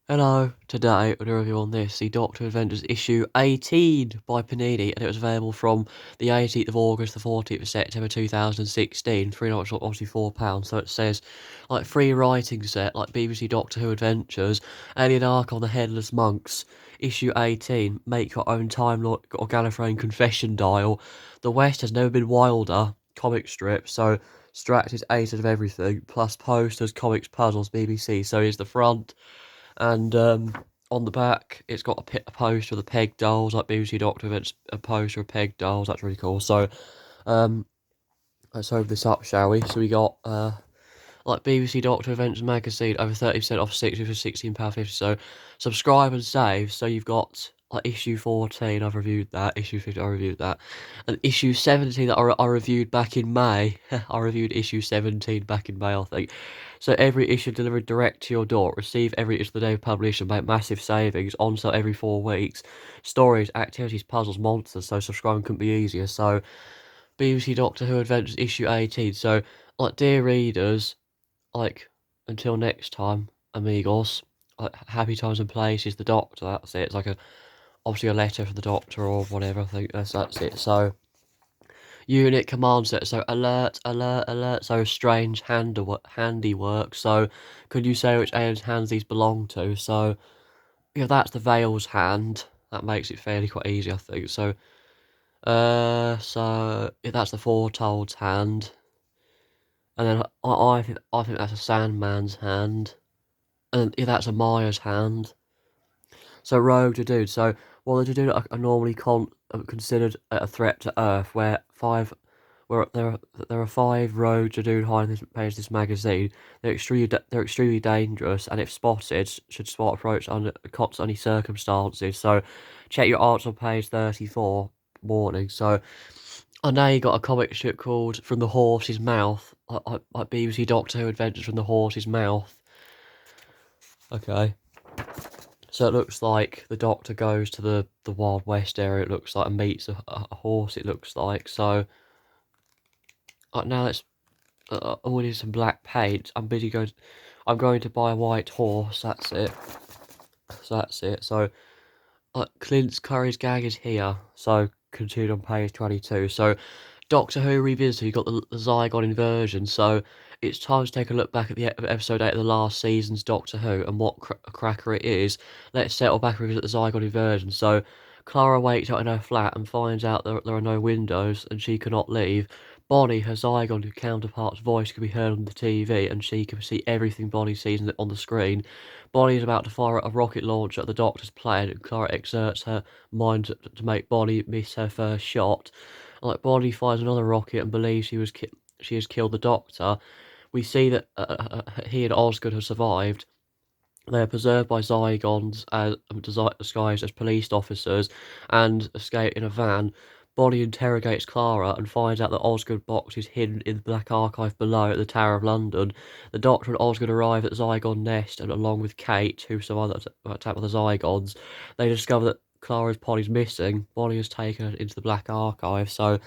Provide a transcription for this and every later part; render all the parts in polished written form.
Hello, today we're going to review on this, the Doctor Adventures issue 18 by Panini, and it was available from the 18th of August, the 14th of September 2016, $3, obviously £4, so it says, like, free writing set, like BBC Doctor Who Adventures, Alien Ark on the Headless Monks, issue 18, make your own Time Lord or Gallifreyan confession dial, the West has never been wilder, comic strip, so Strax is 8 of everything, plus posters, comics, puzzles, BBC, so here's the front. And on the back, it's got a poster of the Peg dolls, like BBC Doctor events, a poster of Peg dolls. That's really cool. So, um, let's open this up, shall we? So we got like BBC Doctor Events magazine over 30% off 60 for £16.50. So subscribe and save. So you've got like issue 14, I've reviewed that. Issue 15, I reviewed that. And issue 17 that I reviewed back in May. I reviewed issue 17 back in May, I think. So every issue delivered direct to your door. Receive every issue the day of publication. Make massive savings. On sale every 4 weeks. Stories, activities, puzzles, monsters. So subscribing couldn't be easier. So BBC Doctor Who Adventures issue 18. So like, dear readers, like, until next time, amigos. Like, happy times and places. The Doctor. That's it. It's like obviously a letter from the Doctor or whatever. I think that's it. So unit command set. So alert, alert, alert. So strange handiwork. So could you say which alien's hands these belong to? So yeah, that's the Veil's hand. That makes it fairly quite easy, I think. So yeah, that's the Foretold's hand. And then I think that's a Sandman's hand. And yeah, that's a Maya's hand. So rogue Jadood. So while the Jadood are normally considered a threat to Earth, where there are 5 rogue Jadood hiding this page this magazine. They're extremely dangerous, and if spotted, should spot approach under any circumstances. So check your arts on page 34. Warning. So I know you got a comic strip called From the Horse's Mouth, like BBC Doctor Who Adventures from the Horse's Mouth. Okay. So it looks like the Doctor goes to the Wild West area, it looks like, and meets a horse, it looks like. So, now let's order some black paint. I'm going to buy a white horse, that's it. So that's it. So, Clint's Curry's gag is here. So, continued on page 22. So, Doctor Who Revisited, you've got the Zygon inversion, so it's time to take a look back at the episode 8 of the last season's Doctor Who and what a cracker it is. Let's settle back and revisit the Zygon inversion. So, Clara wakes up in her flat and finds out there are no windows and she cannot leave. Bonnie, her Zygon counterpart's voice can be heard on the TV and she can see everything Bonnie sees on the screen. Bonnie is about to fire a rocket launcher at the Doctor's plane and Clara exerts her mind to make Bonnie miss her first shot. Like, Bonnie fires another rocket and believes she has killed the Doctor. We see that he and Osgood have survived. They are preserved by Zygons as disguised as police officers and escape in a van. Bonnie interrogates Clara and finds out that Osgood box is hidden in the Black Archive below at the Tower of London. The Doctor and Osgood arrive at Zygon Nest, and along with Kate, who survived the attack with the Zygons, they discover that Clara's pod is missing. Bonnie has taken her into the Black Archive. So,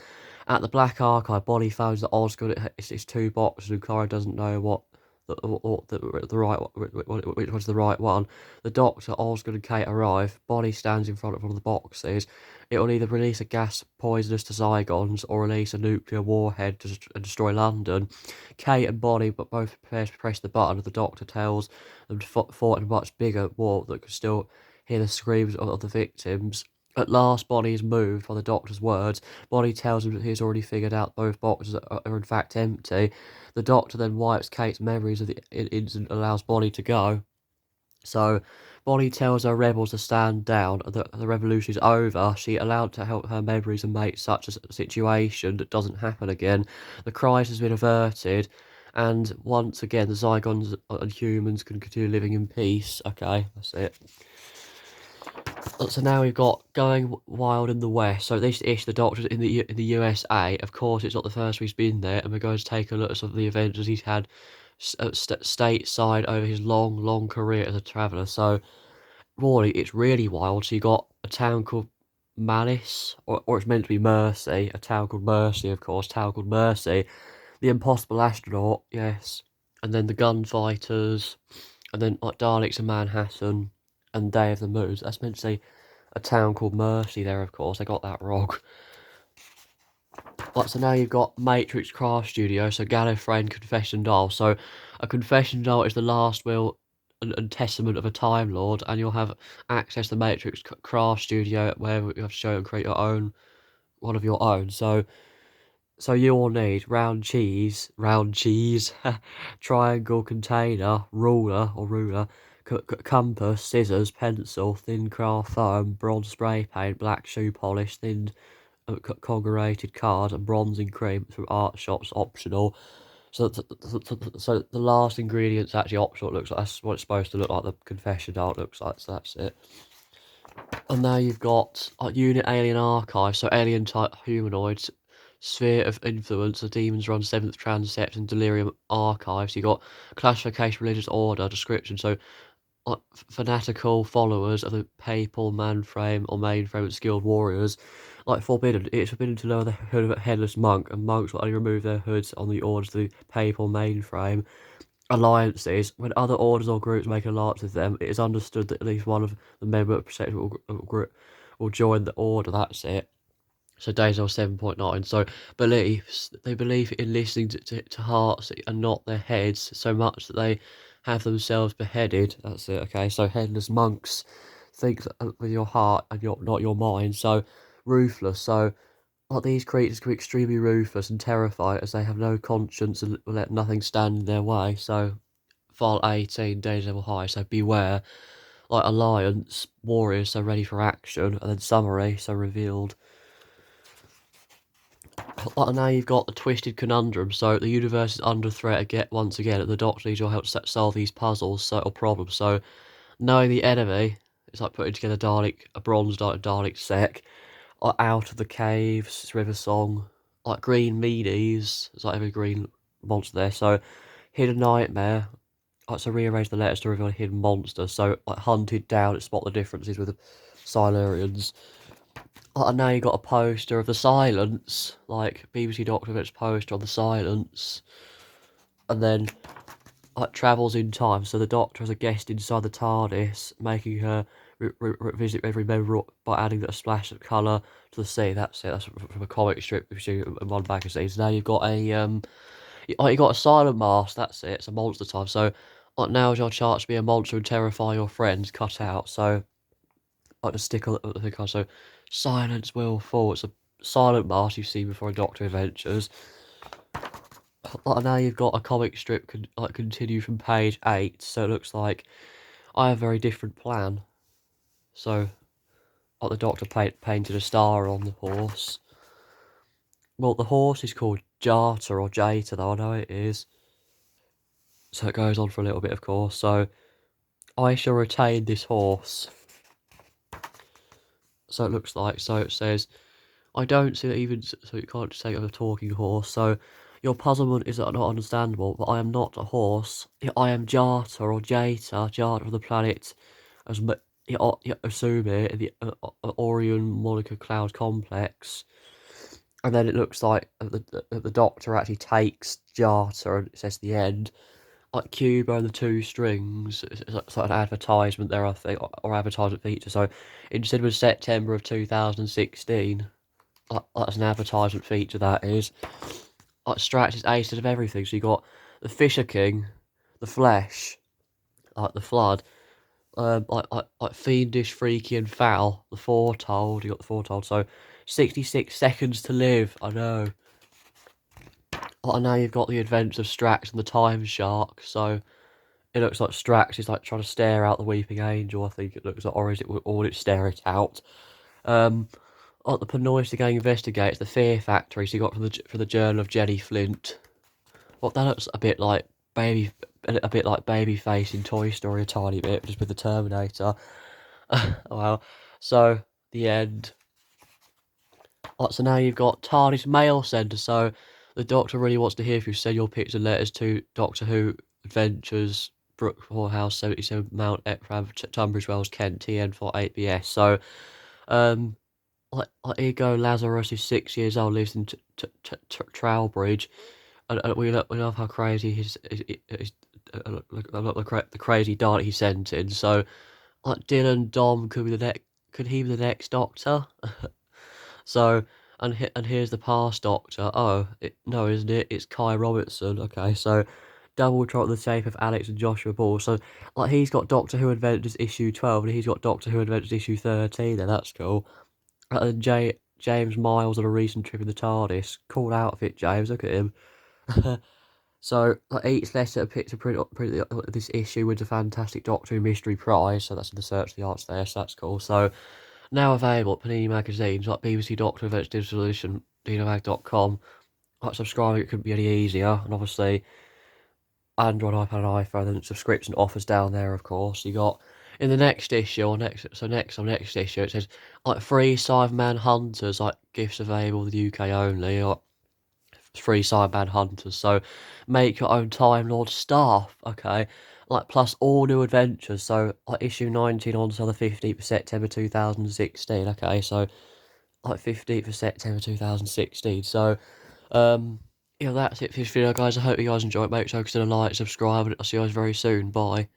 at the Black Archive, Bonnie finds that Osgood is 2 boxes, and Clara doesn't know the right which one's the right one. The Doctor, Osgood, and Kate arrive. Bonnie stands in front of one of the boxes. It will either release a gas poisonous to Zygons or release a nuclear warhead to destroy London. Kate and Bonnie both prepare to press the button. The Doctor tells them to fight a much bigger war that could still hear the screams of the victims. At last, Bonnie is moved by the Doctor's words. Bonnie tells him that he has already figured out both boxes are in fact empty. The Doctor then wipes Kate's memories of the incident and allows Bonnie to go. So, Bonnie tells her rebels to stand down. The revolution is over. She allowed to help her memories and make such a situation that doesn't happen again. The crisis has been averted. And once again, the Zygons and humans can continue living in peace. Okay, that's it. So now we've got Going Wild in the West. So this ish, the Doctor's in the USA. Of course, it's not the first he's been there, and we're going to take a look at some of the adventures he's had stateside over his long career as a traveller. So, really, it's really wild. So you got a town called Malice, or it's meant to be Mercy. A town called Mercy, of course. Town called Mercy. The Impossible Astronaut, yes. And then the Gunfighters. and then like Daleks in Manhattan, and Day of the Moons. That's meant to say a town called Mercy there, of course. I got that wrong. Like, so now you've got Matrix Craft Studio, so Gallifrey Confession Doll. So a Confession Doll is the last will and testament of a Time Lord, and you'll have access to Matrix Craft Studio where you have to show and create your own, one of your own. So you will need round cheese, triangle container, ruler, compass, scissors, pencil, thin craft foam, bronze spray paint, black shoe polish, thin congregated card, and bronzing cream from art shops optional. So the last ingredient's actually optional. It looks like that's what it's supposed to look like. The confession art looks like. So that's it. And now you've got Unit Alien Archive, so alien type humanoids, Sphere of Influence, the Demons Run, Seventh Transept, and Delirium Archives. You got classification, religious order, description. So fanatical followers of the papal manframe or mainframe and skilled warriors. Like forbidden, it's forbidden to lower the hood of a headless monk, and monks will only remove their hoods on the orders of the papal mainframe. Alliances, when other orders or groups make an alliance with them, it is understood that at least one of the member of protected group will join the order. That's it. So Days 7.9. So beliefs, they believe in listening to hearts and not their heads so much that they have themselves beheaded. That's it. Okay. So headless monks think with your heart and not your mind. So ruthless. So these creatures can be extremely ruthless and terrified as they have no conscience and will let nothing stand in their way. So file 18, Days Level High. So beware. Like Alliance, Warriors, so ready for action, and then Summary, so revealed. Now you've got the twisted conundrum. So the universe is under threat again, once again, and the Doctor needs your help to solve these puzzles or problems. So knowing the enemy, it's like putting together a bronze Dalek set. Out of the Caves, it's River Song. Like green meanies, it's like every green monster there. So hidden nightmare. So rearrange the letters to reveal a hidden monster. So like hunted down to spot the differences with the Silurians. And now you got a poster of the Silence, like BBC Doctor Who's poster on the Silence, and then travels in time. So the Doctor has a guest inside the TARDIS, making her visit every member by adding a splash of colour to the sea. That's it. That's from a comic strip in one magazine. So now you've got a you got a silent mask. That's it. It's a monster time. So now is your chance to be a monster and terrify your friends. Cut out. So the sticker the thing on. So silence will fall. It's a silent mask you've seen before in Doctor Adventures. Now you've got a comic strip continue from page 8. So it looks like I have a very different plan. So the Doctor painted a star on the horse. Well, the horse is called Jata or Jata, though I know it is. So it goes on for a little bit, of course. So I shall retain this horse. So it looks like. So it says, I don't see that even. So you can't say I'm a talking horse. So your puzzlement is not understandable, but I am not a horse. I am Jata or Jata of the planet as Asumi in the Orion Monica Cloud Complex. And then it looks like the Doctor actually takes Jata, and it says the end. Like Cuba and the Two Strings, it's like an advertisement there, I think, or advertisement feature. So instead of September of 2016, that's an advertisement feature, that is. Strax is aced of everything. So you got the Fisher King, the Flesh, the Flood, like Fiendish, Freaky, and Foul, the Foretold. You got the Foretold. So 66 seconds to live. I know. And now you've got the Adventures of Strax and the Time Shark. So it looks like Strax is like trying to stare out the Weeping Angel. I think it looks like, or is it, or would it stare it out? Like the Penoista Gang investigates the Fear Factory. So you got from the Journal of Jenny Flint. Well, that looks a bit like Babyface in Toy Story a tiny bit, just with the Terminator. Well, so the end. So now you've got TARDIS Mail Centre. So the Doctor really wants to hear if you send your pictures and letters to Doctor Who Adventures, Brookmore House, 77 Mount Ephraim, Tunbridge Wells, Kent, TN48BS. So, Ego Lazarus is 6 years old, lives in Trowbridge, and we love how crazy his the crazy Dalek he sent in. So like Dylan Dom could he be the next Doctor? So and here's the past Doctor. Oh, no, isn't it? It's Kai Robertson. Okay, so double trot the shape of Alex and Joshua Ball. So like he's got Doctor Who Adventures issue 12, and he's got Doctor Who Adventures issue 13. Then that's cool. And James Miles on a recent trip in the TARDIS. Cool outfit, James. Look at him. So like, each letter picked to print this issue with the Fantastic Doctor Who Mystery Prize. So that's in the Search of the Arts there. So that's cool. So now available at Panini magazines like BBC Doctor Who Digital Edition, DinoMag.com. Like subscribing, it couldn't be any easier. And obviously, Android, iPad, and iPhone, and subscription offers down there, of course. You got in the next issue, or next issue, it says like free Cyberman Hunters, like gifts available in the UK only, or free Cyberman Hunters. So make your own Time Lord staff, okay? Like plus all new adventures. So like issue 19 on to the 15th of September 2016. Okay, so like 15th of September 2016. So yeah, that's it for this video, guys. I hope you guys enjoyed. Make sure to like, subscribe, and I'll see you guys very soon. Bye.